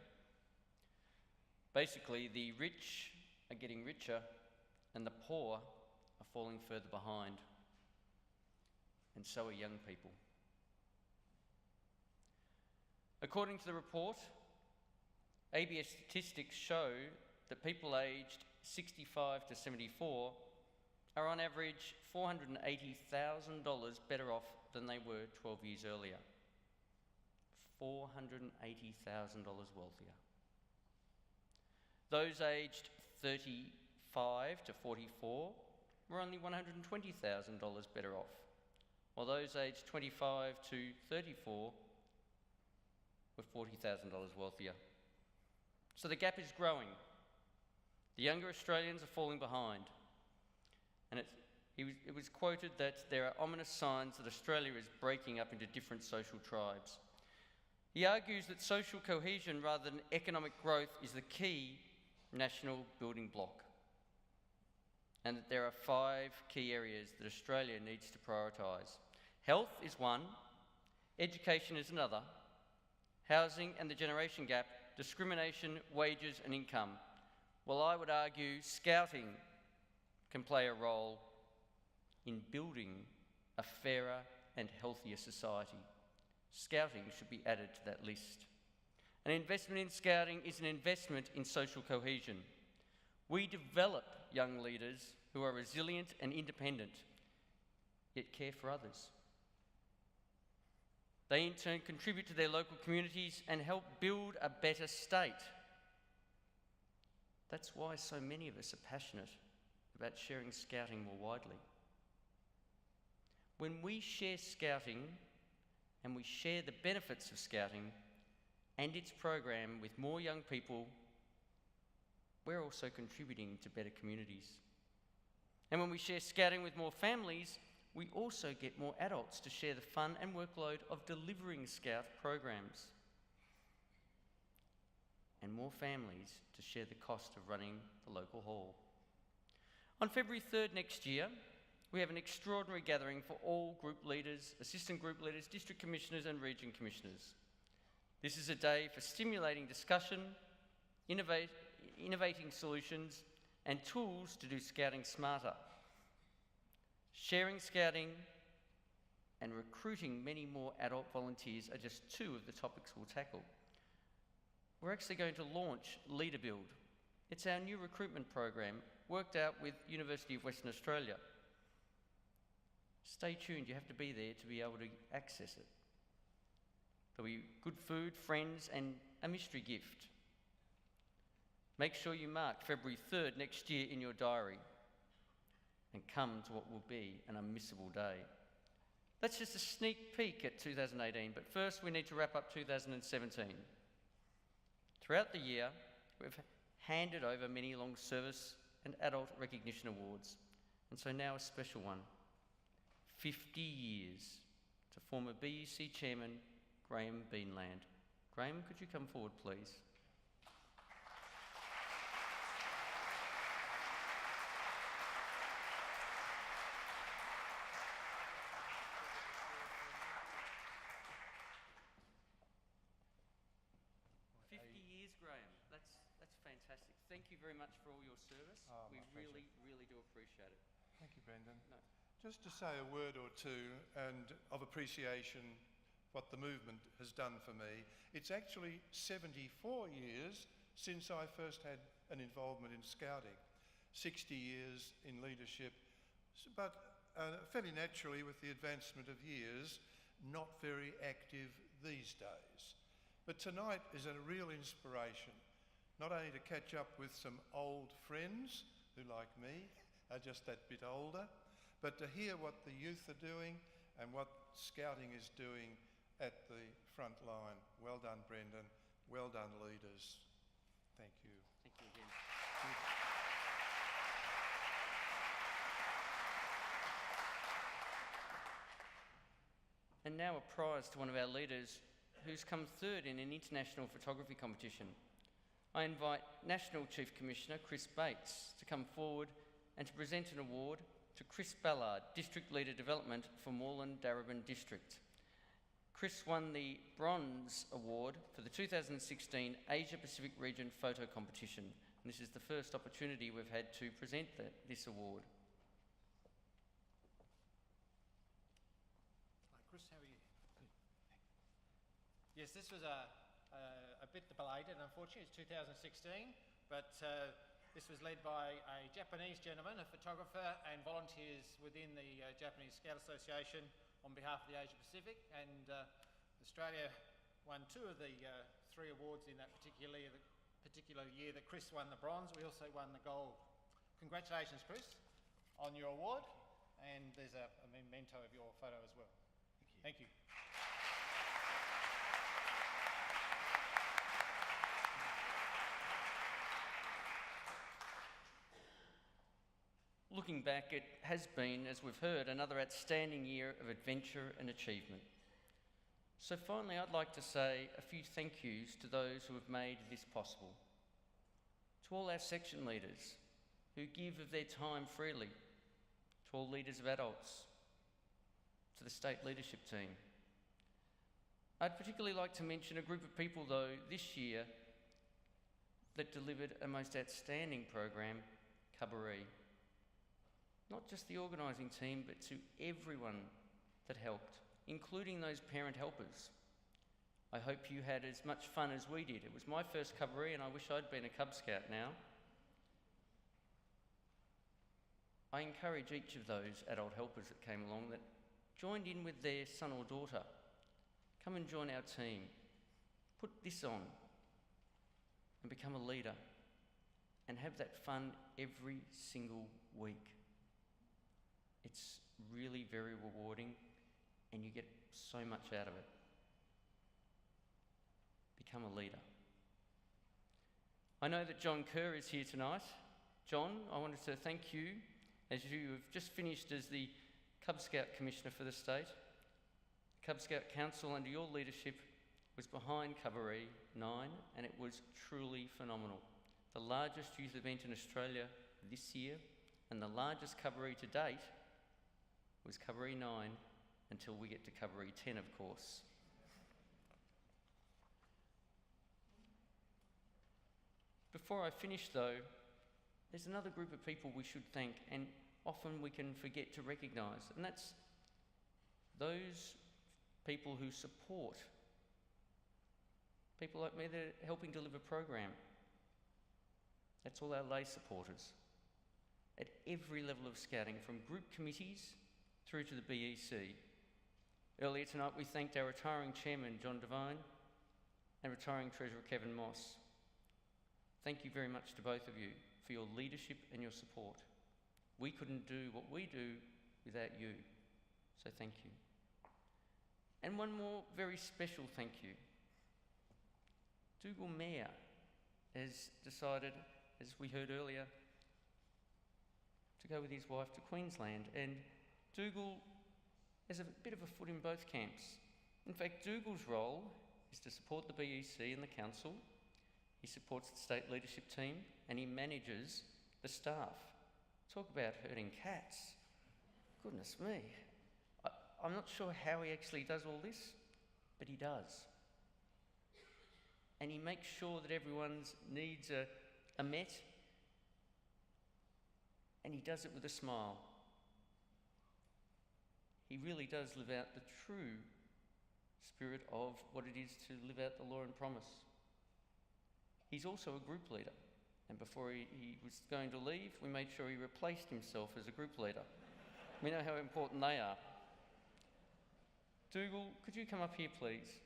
Basically, the rich are getting richer and the poor are falling further behind. And so are young people. According to the report, ABS statistics show that people aged 65 to 74 are on average $480,000 better off than they were 12 years earlier. $480,000 wealthier. Those aged 35 to 44 were only $120,000 better off, while those aged 25 to 34 were $40,000 wealthier. So the gap is growing. The younger Australians are falling behind. And it was quoted that there are ominous signs that Australia is breaking up into different social tribes. He argues that social cohesion rather than economic growth is the key national building block, and that there are 5 key areas that Australia needs to prioritise. Health is one, education is another, housing and the generation gap, discrimination, wages and income. Well, I would argue scouting can play a role in building a fairer and healthier society. Scouting should be added to that list. An investment in scouting is an investment in social cohesion. We develop young leaders who are resilient and independent, yet care for others. They in turn contribute to their local communities and help build a better state. That's why so many of us are passionate about sharing scouting more widely. When we share scouting and we share the benefits of scouting and its program with more young people, we're also contributing to better communities. And when we share scouting with more families, we also get more adults to share the fun and workload of delivering Scout programs, and more families to share the cost of running the local hall. On February 3rd next year, we have an extraordinary gathering for all group leaders, assistant group leaders, district commissioners and region commissioners. This is a day for stimulating discussion, innovating solutions and tools to do scouting smarter. Sharing scouting and recruiting many more adult volunteers are just 2 of the topics we'll tackle. We're actually going to launch Leader Build. It's our new recruitment program worked out with University of Western Australia. Stay tuned, you have to be there to be able to access it. There'll be good food, friends and a mystery gift. Make sure you mark February 3rd next year in your diary and come to what will be an unmissable day. That's just a sneak peek at 2018, but first we need to wrap up 2017. Throughout the year, we've handed over many long service and adult recognition awards, and so now a special one. 50 years to former BUC Chairman Graham Beanland. Graham, could you come forward, please? Fantastic. Thank you very much for all your service. We really, really do appreciate it. Thank you, Brendan. Just to say a word or two and of appreciation what the movement has done for me. It's actually 74 years since I first had an involvement in scouting. 60 years in leadership, but fairly naturally with the advancement of years, not very active these days. But tonight is a real inspiration. Not only to catch up with some old friends who, like me, are just that bit older, but to hear what the youth are doing and what scouting is doing at the front line. Well done, Brendan. Well done, leaders. Thank you. Thank you again. And now a prize to one of our leaders who's come 3rd in an international photography competition. I invite National Chief Commissioner Chris Bates to come forward and to present an award to Chris Ballard, District Leader Development for Moreland Darebin District. Chris won the Bronze Award for the 2016 Asia Pacific Region Photo Competition. And this is the first opportunity we've had to present this award. Hi Chris, how are you? Yes, this was a bit belated, unfortunately. It's 2016, but this was led by a Japanese gentleman, a photographer, and volunteers within the Japanese Scout Association on behalf of the Asia Pacific. And Australia won 2 of the 3 awards in that particular year that Chris won the bronze. We also won the gold. Congratulations, Chris, on your award. And there's a memento of your photo as well. Thank you. Looking back, it has been, as we've heard, another outstanding year of adventure and achievement. So finally, I'd like to say a few thank yous to those who have made this possible. To all our section leaders who give of their time freely, to all leaders of adults, to the state leadership team. I'd particularly like to mention a group of people, though, this year that delivered a most outstanding program, Cabaret. Not just the organising team, but to everyone that helped, including those parent helpers. I hope you had as much fun as we did. It was my first Cabaret and I wish I'd been a Cub Scout now. I encourage each of those adult helpers that came along that joined in with their son or daughter. Come and join our team. Put this on and become a leader and have that fun every single week. It's really very rewarding and you get so much out of it. Become a leader. I know that John Kerr is here tonight. John, I wanted to thank you as you have just finished as the Cub Scout Commissioner for the state. Cub Scout Council under your leadership was behind Cabaret 9 and it was truly phenomenal. The largest youth event in Australia this year and the largest Cabaret to date was Cabaret 9 until we get to Cabaret 10, of course. Before I finish though, there's another group of people we should thank and often we can forget to recognise, and that's those people who support people like me that are helping deliver program. That's all our lay supporters at every level of scouting, from group committees through to the BEC. Earlier tonight we thanked our retiring chairman John Devine and retiring treasurer Kevin Moss. Thank you very much to both of you for your leadership and your support. We couldn't do what we do without you, so thank you. And one more very special thank you. Dougal Mayer has decided, as we heard earlier, to go with his wife to Queensland, and Dougal has a bit of a foot in both camps. In fact, Dougal's role is to support the BEC and the council. He supports the state leadership team and he manages the staff. Talk about herding cats. Goodness me. I'm not sure how he actually does all this, but he does. And he makes sure that everyone's needs are met, and he does it with a smile. He really does live out the true spirit of what it is to live out the law and promise. He's also a group leader, and before he was going to leave, we made sure he replaced himself as a group leader. We know how important they are. Dougal, could you come up here, please?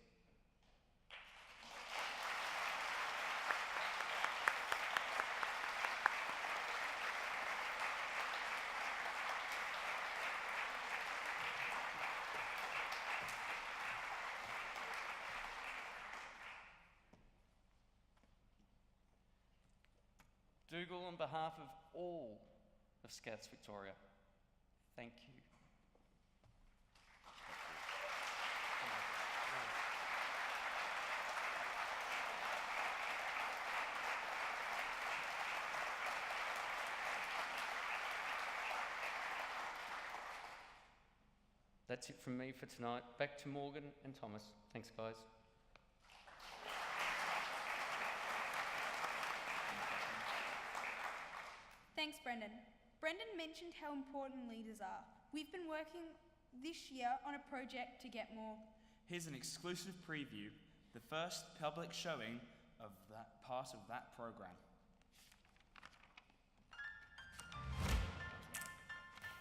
Dougal, on behalf of all of Scouts Victoria, thank you. That's it from me for tonight. Back to Morgan and Thomas. Thanks, guys. Thanks, Brendan. Brendan mentioned how important leaders are. We've been working this year on a project to get more. Here's an exclusive preview, the first public showing of that part of that program.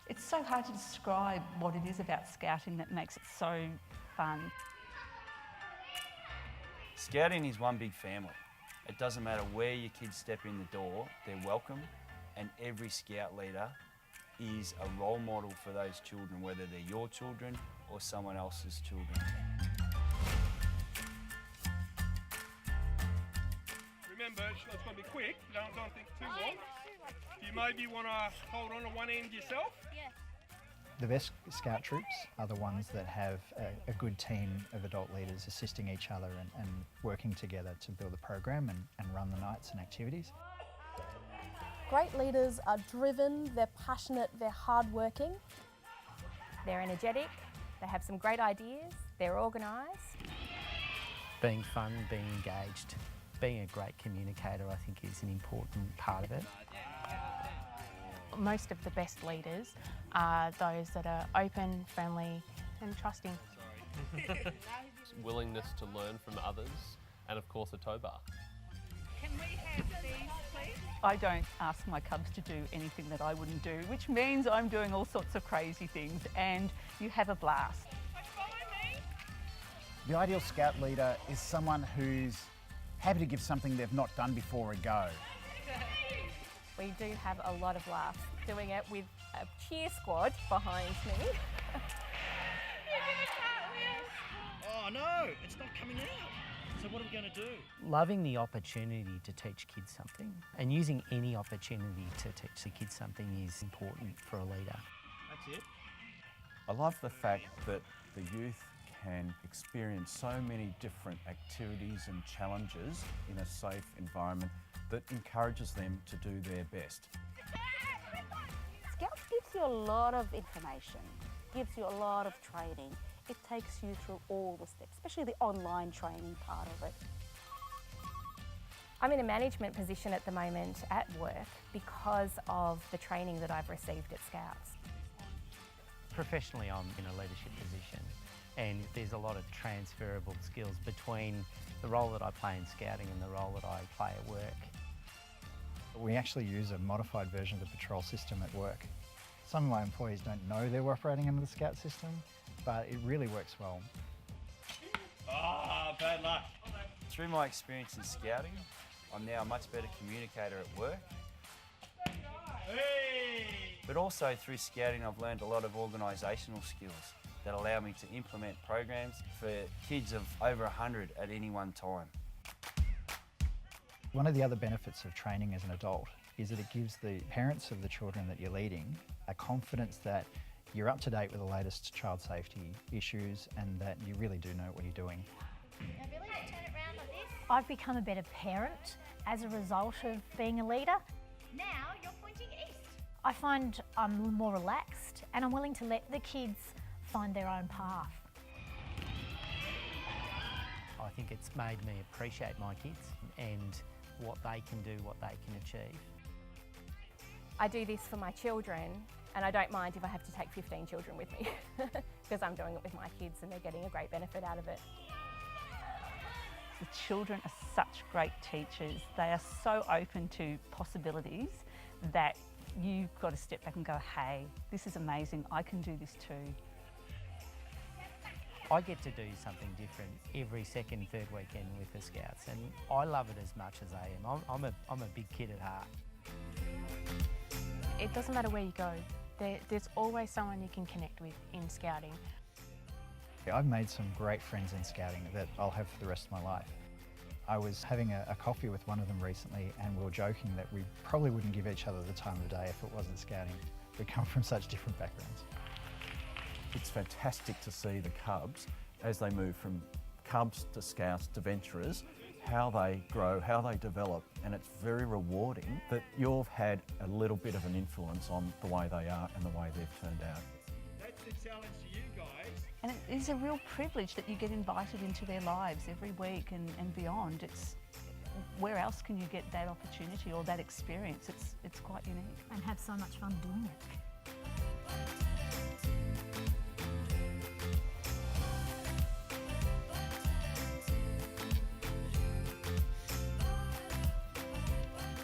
It's so hard to describe what it is about scouting that makes it so fun. Scouting is one big family. It doesn't matter where your kids step in the door, they're welcome, and every scout leader is a role model for those children, whether they're your children or someone else's children. Remember, it's got to be quick, don't think too long. You maybe want to hold on to one end yourself? Yeah. The best scout troops are the ones that have a good team of adult leaders assisting each other and working together to build a program and run the nights and activities. Great leaders are driven, they're passionate, they're hardworking. They're energetic, they have some great ideas, they're organised. Being fun, being engaged, being a great communicator, I think is an important part of it. Most of the best leaders are those that are open, friendly and trusting. Willingness to learn from others and of course a tow bar. Can we have these, please? I don't ask my cubs to do anything that I wouldn't do, which means I'm doing all sorts of crazy things and you have a blast. The ideal scout leader is someone who's happy to give something they've not done before a go. We do have a lot of laughs doing it with a cheer squad behind me. Oh no, it's not coming out. So what are we going to do? Loving the opportunity to teach kids something and using any opportunity to teach the kids something is important for a leader. That's it. I love the fact that the youth can experience so many different activities and challenges in a safe environment that encourages them to do their best. Scouts gives you a lot of information, gives you a lot of training. It takes you through all the steps, especially the online training part of it. I'm in a management position at the moment at work because of the training that I've received at Scouts. Professionally, I'm in a leadership position and there's a lot of transferable skills between the role that I play in scouting and the role that I play at work. We actually use a modified version of the patrol system at work. Some of my employees don't know they're operating under the Scout system, but it really works well. Ah, bad luck. Through my experience in scouting, I'm now a much better communicator at work. Hey! But also through scouting, I've learned a lot of organisational skills that allow me to implement programs for kids of over 100 at any one time. One of the other benefits of training as an adult is that it gives the parents of the children that you're leading a confidence that you're up to date with the latest child safety issues and that you really do know what you're doing. Now, Billy, turn it round like this. I've become a better parent as a result of being a leader. Now you're pointing east. I find I'm more relaxed and I'm willing to let the kids find their own path. I think it's made me appreciate my kids and what they can do, what they can achieve. I do this for my children and I don't mind if I have to take 15 children with me because I'm doing it with my kids and they're getting a great benefit out of it. The children are such great teachers. They are so open to possibilities that you've got to step back and go, hey, this is amazing, I can do this too. I get to do something different every second, third weekend with the Scouts and I love it as much as they am. I'm a big kid at heart. It doesn't matter where you go, there's always someone you can connect with in scouting. I've made some great friends in scouting that I'll have for the rest of my life. I was having a coffee with one of them recently and we were joking that we probably wouldn't give each other the time of day if it wasn't scouting. We come from such different backgrounds. It's fantastic to see the Cubs, as they move from Cubs to Scouts to Venturers, how they grow, how they develop, and it's very rewarding that you've had a little bit of an influence on the way they are and the way they've turned out. That's the challenge to you guys. And it is a real privilege that you get invited into their lives every week and beyond. Where else can you get that opportunity or that experience? It's quite unique. And have so much fun doing it.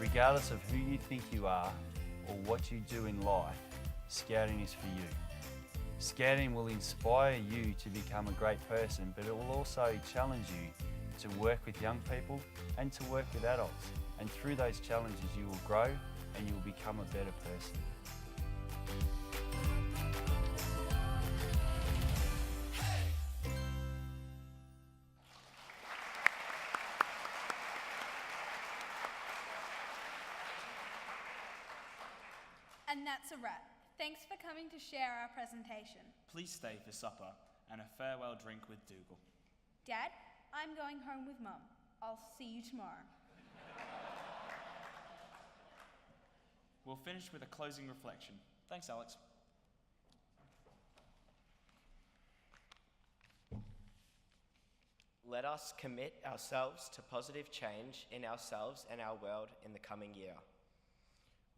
Regardless of who you think you are or what you do in life, scouting is for you. Scouting will inspire you to become a great person, but it will also challenge you to work with young people and to work with adults. And through those challenges you will grow and you will become a better person. And that's a wrap. Thanks for coming to share our presentation. Please stay for supper and a farewell drink with Dougal. Dad, I'm going home with Mum. I'll see you tomorrow. We'll finish with a closing reflection. Thanks, Alex. Let us commit ourselves to positive change in ourselves and our world in the coming year.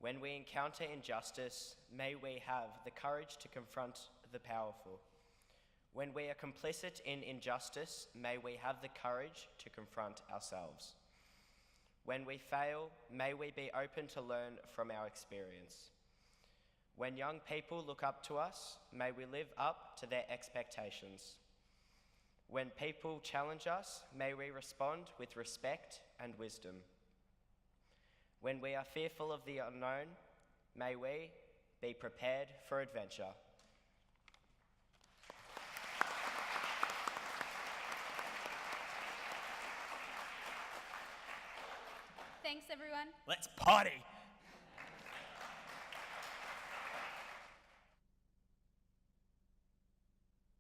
When we encounter injustice, may we have the courage to confront the powerful. When we are complicit in injustice, may we have the courage to confront ourselves. When we fail, may we be open to learn from our experience. When young people look up to us, may we live up to their expectations. When people challenge us, may we respond with respect and wisdom. When we are fearful of the unknown, may we be prepared for adventure. Thanks, everyone. Let's party!